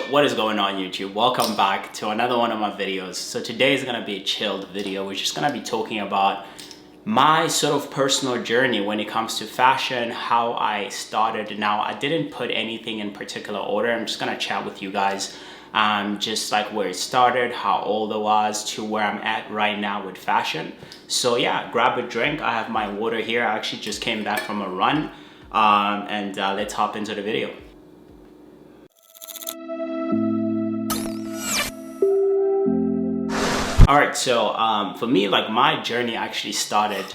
What is going on, YouTube? Welcome back to another one of my videos. So today is gonna be a chilled video. We're just gonna be talking about my sort of personal journey when it comes to fashion, how I started. Now, I didn't put anything in particular order. I'm just gonna chat with you guys, just like where it started, how old I was, to where I'm at right now with fashion. So yeah, grab a drink. I have my water here. I actually just came back from a run, and let's hop into the video. All right, so for me, like my journey actually started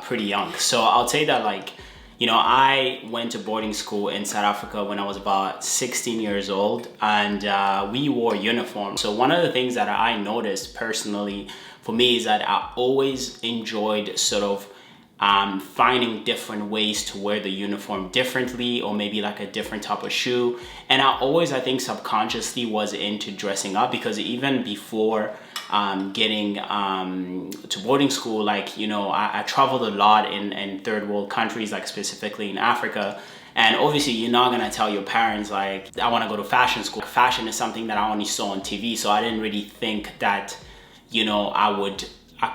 pretty young. So I'll say that, like, you know, I went to boarding school in South Africa when I was about 16 years old, and we wore uniforms. So one of the things that I noticed personally for me is that I always enjoyed sort of finding different ways to wear the uniform differently, or maybe like a different type of shoe. And I always, I think subconsciously, was into dressing up, because even before getting to boarding school, like, you know, I traveled a lot in third world countries, like specifically in Africa. And obviously you're not gonna tell your parents like, I wanna go to fashion school. Fashion is something that I only saw on TV, so I didn't really think that, you know, I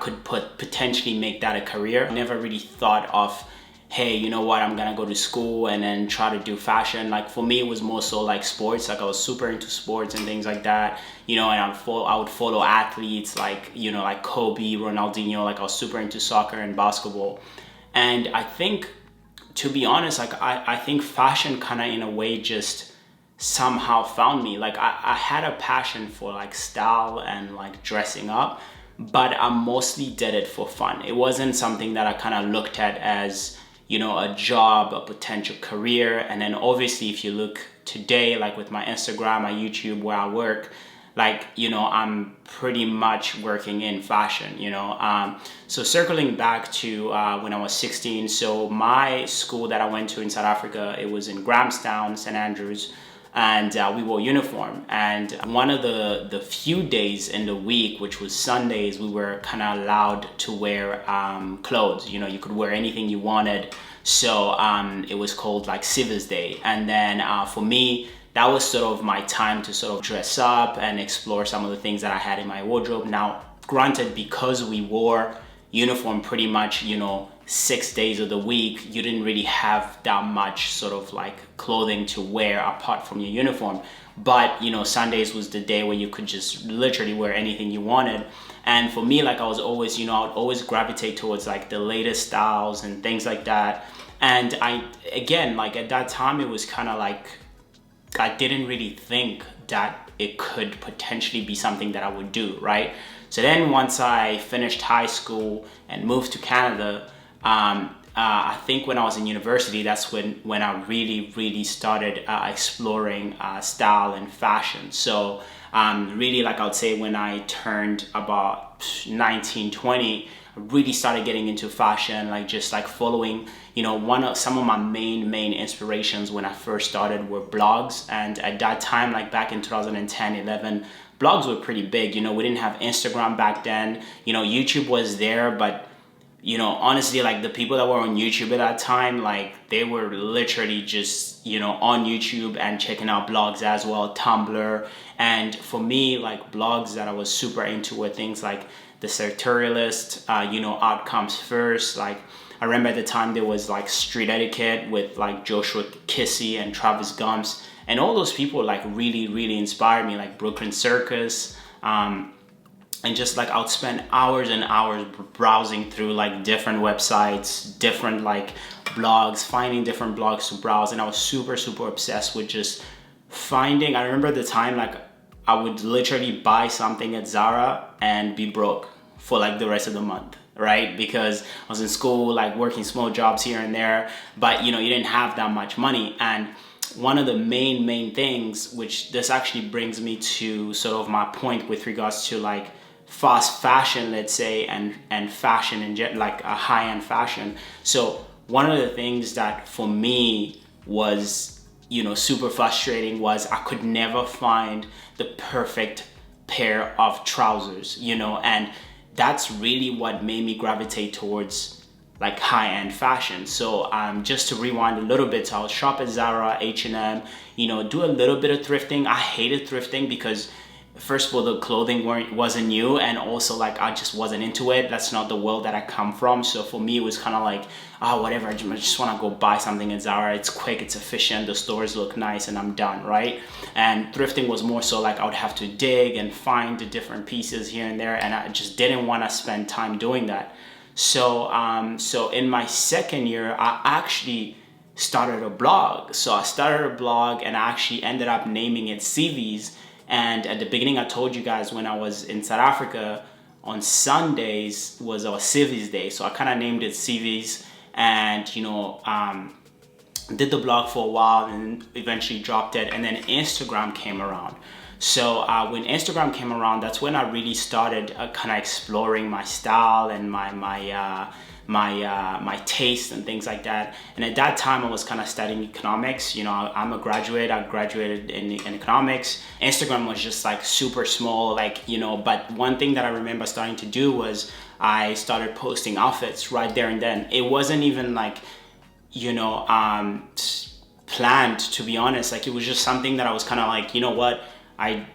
could potentially make that a career. I never really thought of, hey, you know what, I'm gonna go to school and then try to do fashion. Like for me, it was more so like sports. Like I was super into sports and things like that, you know, and I would follow athletes like, you know, like Kobe, Ronaldinho. Like I was super into soccer and basketball. And I think, to be honest, like I think fashion kind of in a way just somehow found me. Like I had a passion for like style and like dressing up, but I mostly did it for fun. It wasn't something that I kind of looked at as, you know, a job, a potential career. And then obviously if you look today, like with my Instagram, my YouTube, where I work, like, you know, I'm pretty much working in fashion, you know. So circling back to when I was 16, so my school that I went to in South Africa, it was in Grahamstown, St. Andrews, and we wore uniform. And one of the few days in the week, which was Sundays, we were kind of allowed to wear clothes. You know, you could wear anything you wanted. So it was called like Civis Day. And then for me, that was sort of my time to sort of dress up and explore some of the things that I had in my wardrobe. Now, granted, because we wore uniform pretty much, you know, 6 days of the week, you didn't really have that much sort of like clothing to wear apart from your uniform. But, you know, Sundays was the day where you could just literally wear anything you wanted. And for me, like I was always, you know, I would always gravitate towards like the latest styles and things like that. And again, like at that time, it was kind of like, I didn't really think that it could potentially be something that I would do, right? So then once I finished high school and moved to Canada, I think when I was in university, that's when I really started exploring style and fashion. So really, like I would say, when I turned about 19, 20, I really started getting into fashion, like just like following, you know, some of my main inspirations when I first started were blogs. And at that time, like back in 2010, 11, blogs were pretty big. You know, we didn't have Instagram back then. You know, YouTube was there, but, you know, honestly, like the people that were on YouTube at that time, like they were literally just, you know, on YouTube and checking out blogs as well, Tumblr. And for me, like blogs that I was super into were things like The Sartorialist, you know, Art Comes First. Like I remember at the time there was like Street Etiquette with like Joshua Kissy and Travis Gumps. And all those people like really inspired me, like Brooklyn Circus. And just like I would spend hours and hours browsing through like different websites, different like blogs, finding different blogs to browse. And I was super obsessed with just finding. I remember at the time, like I would literally buy something at Zara and be broke for like the rest of the month, right? Because I was in school, like working small jobs here and there, but you know, you didn't have that much money. And one of the main things, which this actually brings me to sort of my point with regards to like fast fashion, let's say, and fashion in like a high-end fashion. So one of the things that for me was, you know, super frustrating was I could never find the perfect pair of trousers, you know. And that's really what made me gravitate towards like high-end fashion. So just to rewind a little bit, so I would shop at Zara, H&M, you know, do a little bit of thrifting. I hated thrifting because first of all, the clothing wasn't new, and also like I just wasn't into it. That's not the world that I come from. So for me, it was kind of like, oh, whatever, I just want to go buy something at Zara. It's quick, it's efficient, the stores look nice, and I'm done, right? And thrifting was more so like I would have to dig and find the different pieces here and there, and I just didn't want to spend time doing that. So so in my second year, I actually started a blog. So I started a blog, and I actually ended up naming it CVs. And at the beginning, I told you guys when I was in South Africa, on Sundays was our CVs day. So I kind of named it CVs, and you know, did the blog for a while, and eventually dropped it. And then Instagram came around. So when Instagram came around, that's when I really started kind of exploring my style and my taste and things like that. And at that time, I was kind of studying economics. You know, I'm a graduate. I graduated in economics. Instagram was just like super small, like, you know. But one thing that I remember starting to do was I started posting outfits right there and then. It wasn't even like, you know, planned, to be honest. Like, it was just something that I was kind of like, you know what, I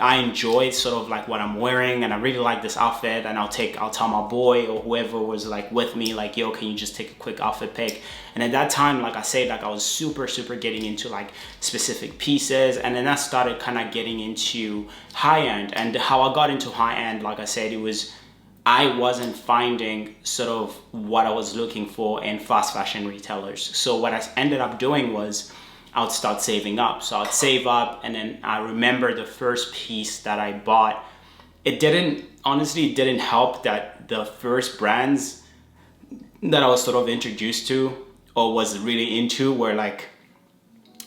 enjoy sort of like what I'm wearing, and I really like this outfit, and I'll tell my boy or whoever was like with me, like, yo, can you just take a quick outfit pic? And at that time, like I said, like I was super getting into like specific pieces, and then I started kind of getting into high end. And how I got into high end, like I said, it was I wasn't finding sort of what I was looking for in fast fashion retailers. So what I ended up doing was I would start saving up. So I'd save up, and then I remember the first piece that I bought. It didn't help that the first brands that I was sort of introduced to or was really into were like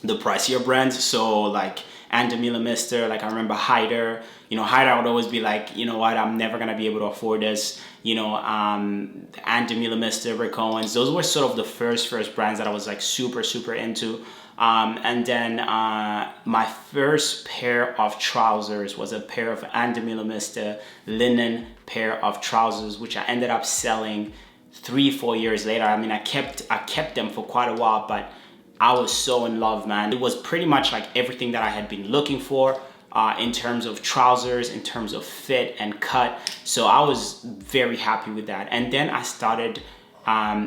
the pricier brands. So like Mister, like I remember Hyder. You know, Hyder, I would always be like, you know what, I'm never gonna be able to afford this. You know, Mister, Rick Owens, those were sort of the first brands that I was like super into. And then my first pair of trousers was a pair of Mister linen pair of trousers, which I ended up selling 3-4 years later. I mean, I kept them for quite a while, but I was so in love, man. It was pretty much like everything that I had been looking for in terms of trousers, in terms of fit and cut. So I was very happy with that. And then I started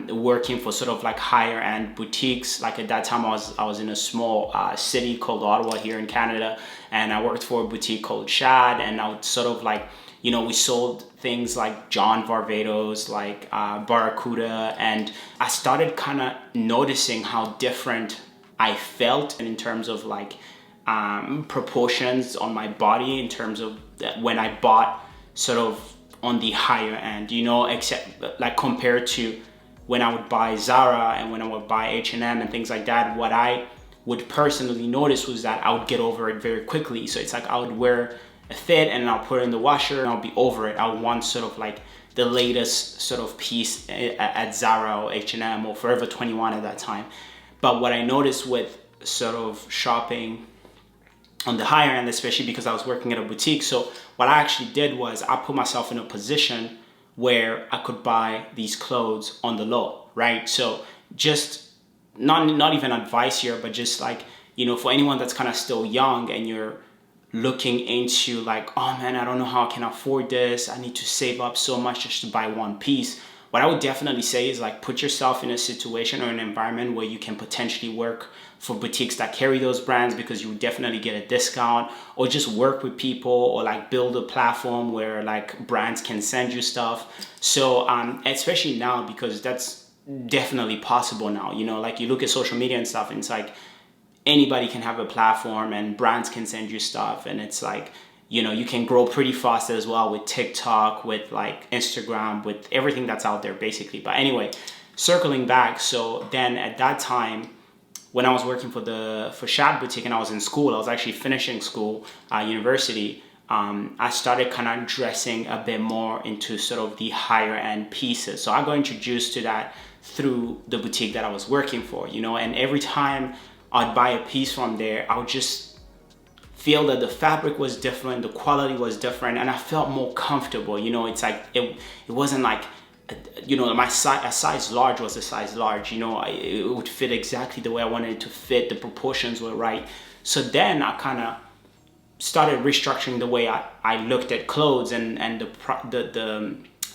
working for sort of like higher end boutiques. Like at that time, I was in a small city called Ottawa here in Canada, and I worked for a boutique called Shad, and I would sort of like, you know, we sold things like John Varvatos, like Barracuda, and I started kind of noticing how different I felt in terms of like proportions on my body, in terms of when I bought sort of on the higher end, you know, except like compared to when I would buy Zara and when I would buy H&M and things like that. What I would personally notice was that I would get over it very quickly. So it's like I would wear a fit and I'll put it in the washer and I'll be over it. I would want sort of like the latest sort of piece at Zara or H&M or Forever 21 at that time. But what I noticed with sort of shopping on the higher end, especially because I was working at a boutique, so what I actually did was I put myself in a position where I could buy these clothes on the low, right? So just not even advice here, but just like, you know, for anyone that's kind of still young and you're looking into like, oh man, I don't know how I can afford this, I need to save up so much just to buy one piece. What I would definitely say is like put yourself in a situation or an environment where you can potentially work for boutiques that carry those brands, because you would definitely get a discount, or just work with people, or like build a platform where like brands can send you stuff. So especially now, because that's definitely possible now, you know, like you look at social media and stuff and it's like anybody can have a platform and brands can send you stuff, and it's like, you know, you can grow pretty fast as well with TikTok, with like Instagram, with everything that's out there basically. But anyway, circling back, so then at that time when I was working for Shad Boutique and I was in school, I was actually finishing school, university, I started kind of dressing a bit more into sort of the higher end pieces. So I got introduced to that through the boutique that I was working for, you know, and every time I'd buy a piece from there, I would just feel that the fabric was different, the quality was different, and I felt more comfortable. You know, it's like it wasn't like you know, my size, a size large was a size large, you know, it would fit exactly the way I wanted it to fit. The proportions were right. So then I kind of started restructuring the way I looked at clothes, and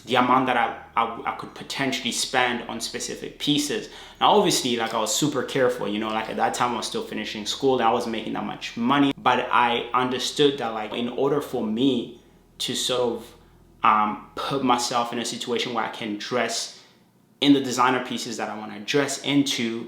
the amount that I could potentially spend on specific pieces. Now, obviously, like I was super careful, you know, like at that time I was still finishing school. I wasn't making that much money, but I understood that like in order for me to sort of put myself in a situation where I can dress in the designer pieces that I want to dress into,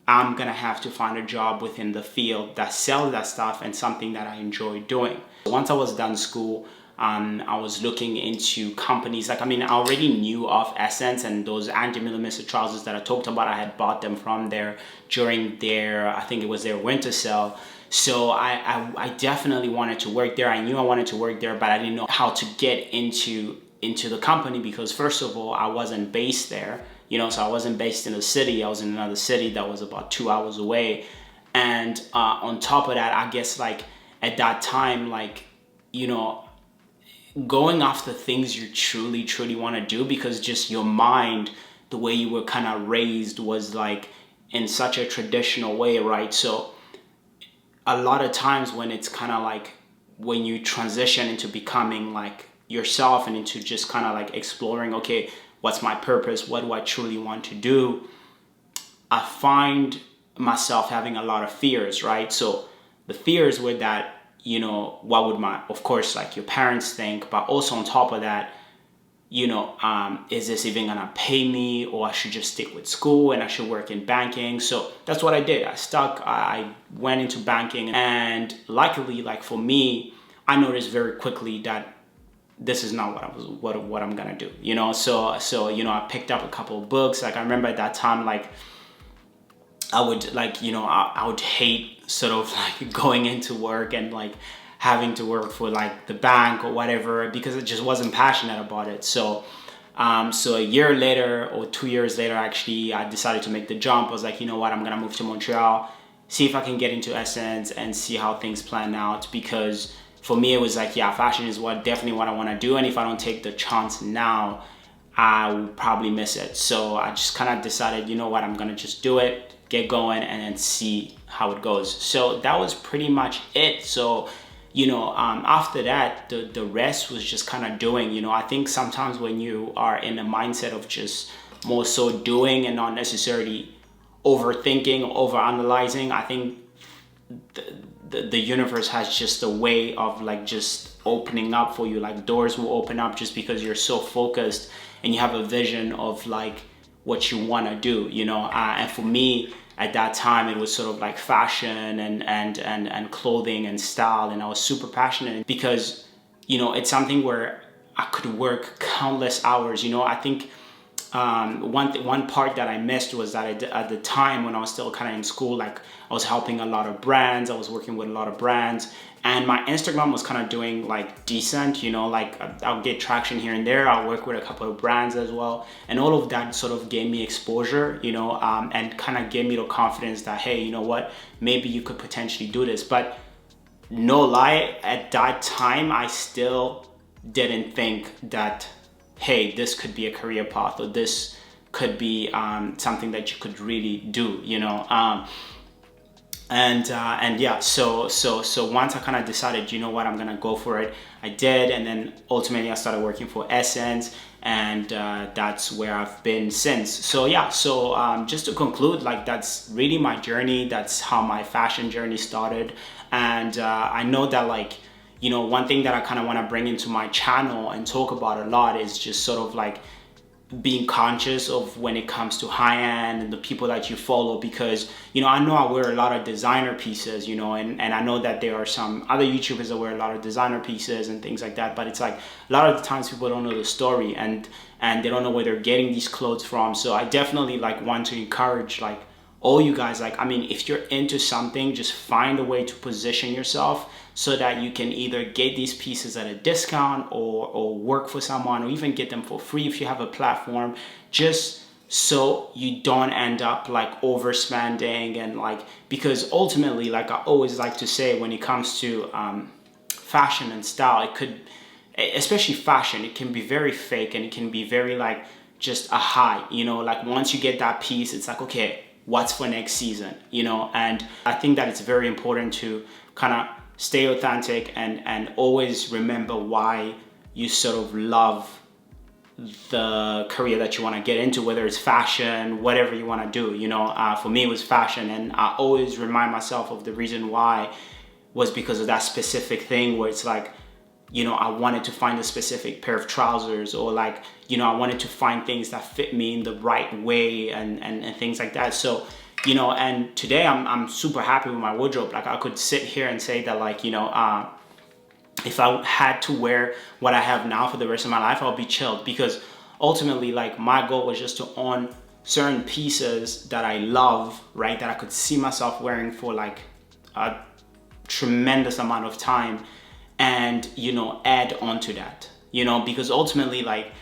I'm gonna have to find a job within the field that sells that stuff and something that I enjoy doing. Once I was done school, I was looking into companies. Like, I mean, I already knew of Essence and those anti-millimeter trousers that I talked about. I had bought them from there during their, I think it was their winter sale. So I definitely wanted to work there. I knew I wanted to work there, but I didn't know how to get into the company because first of all, I wasn't based there. You know, so I wasn't based in the city. I was in another city that was about 2 hours away. And on top of that, I guess like at that time, like, you know, going after things you truly want to do, because just your mind, the way you were kind of raised was like in such a traditional way, right? So a lot of times when it's kind of like when you transition into becoming like yourself and into just kind of like exploring, okay, what's my purpose? What do I truly want to do? I find myself having a lot of fears, right? So the fears were that, you know, what would of course, like your parents think, but also on top of that, you know, is this even gonna pay me, or I should just stick with school and I should work in banking? So that's what I did. I went into banking, and luckily, like for me, I noticed very quickly that this is not what I'm gonna do, you know. So you know, I picked up a couple of books. Like I remember at that time, like I would like, you know, I would hate sort of like going into work and like having to work for like the bank or whatever, because I just wasn't passionate about it. So so a year later or 2 years later, actually, I decided to make the jump. I was like, you know what, I'm gonna move to Montreal, see if I can get into Essence and see how things plan out, because for me, it was like, yeah, fashion is definitely what I want to do. And if I don't take the chance now, I will probably miss it. So I just kind of decided, you know what, I'm going to just do it, get going, and then see how it goes. So that was pretty much it. So, you know, after that, the rest was just kind of doing. You know, I think sometimes when you are in a mindset of just more so doing and not necessarily overthinking, overanalyzing, I think the universe has just a way of like just opening up for you. Like doors will open up just because you're so focused and you have a vision of like what you want to do, you know. And for me at that time, it was sort of like fashion and clothing and style, and I was super passionate because, you know, it's something where I could work countless hours. You know, I think one part that I missed was that at the time when I was still kind of in school, like I was helping a lot of brands, I was working with a lot of brands, and my Instagram was kind of doing like decent, you know, like I'll get traction here and there. I'll work with a couple of brands as well, and all of that sort of gave me exposure, you know, and kind of gave me the confidence that, hey, you know what, maybe you could potentially do this. But no lie, at that time I still didn't think that, hey, this could be a career path, or this could be something that you could really do, you know. And yeah, so once I kind of decided, you know what, I'm gonna go for it, I did. And then ultimately I started working for Essence, and that's where I've been since. So yeah, so just to conclude, like that's really my journey. That's how my fashion journey started. And I know that, like, you know, one thing that I kind of want to bring into my channel and talk about a lot is just sort of like being conscious of when it comes to high end and the people that you follow, because, you know, I know I wear a lot of designer pieces, you know, and I know that there are some other YouTubers that wear a lot of designer pieces and things like that, but it's like a lot of the times people don't know the story, and they don't know where they're getting these clothes from. So I definitely like want to encourage like all you guys, like, I mean, if you're into something, just find a way to position yourself so that you can either get these pieces at a discount, or work for someone, or even get them for free if you have a platform, just so you don't end up like overspending. And like, because ultimately, like I always like to say, when it comes to fashion and style, it could, especially fashion, it can be very fake, and it can be very like just a high, you know, like once you get that piece, it's like, okay, what's for next season, you know? And I think that it's very important to kind of stay authentic and always remember why you sort of love the career that you want to get into, whether it's fashion, whatever you want to do, you know. For me, it was fashion, and I always remind myself of the reason why was because of that specific thing where it's like, you know, I wanted to find a specific pair of trousers, or like, you know, I wanted to find things that fit me in the right way and things like that. So, you know, and today I'm super happy with my wardrobe. Like I could sit here and say that, like, you know, if I had to wear what I have now for the rest of my life, I'll be chilled, because ultimately, like, my goal was just to own certain pieces that I love, right? That I could see myself wearing for like a tremendous amount of time, and, you know, add on to that, you know, because ultimately, like,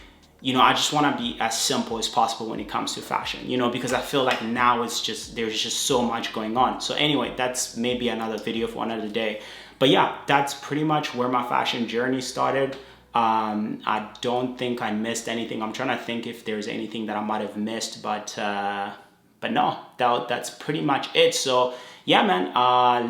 you know, I just want to be as simple as possible when it comes to fashion, you know, because I feel like now it's just, there's just so much going on. So anyway, that's maybe another video for another day. But yeah, that's pretty much where my fashion journey started. I don't think I missed anything. I'm trying to think if there's anything that I might have missed, but no, that's pretty much it. So yeah, man,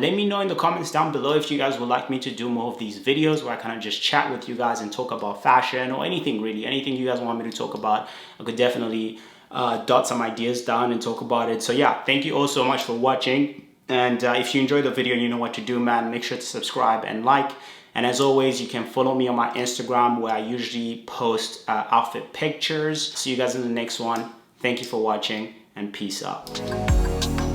let me know in the comments down below if you guys would like me to do more of these videos where I kind of just chat with you guys and talk about fashion, or anything really, anything you guys want me to talk about. I could definitely dot some ideas down and talk about it. So yeah, thank you all so much for watching. And if you enjoyed the video, you know what to do, man. Make sure to subscribe and like. And as always, you can follow me on my Instagram, where I usually post outfit pictures. See you guys in the next one. Thank you for watching, and peace out.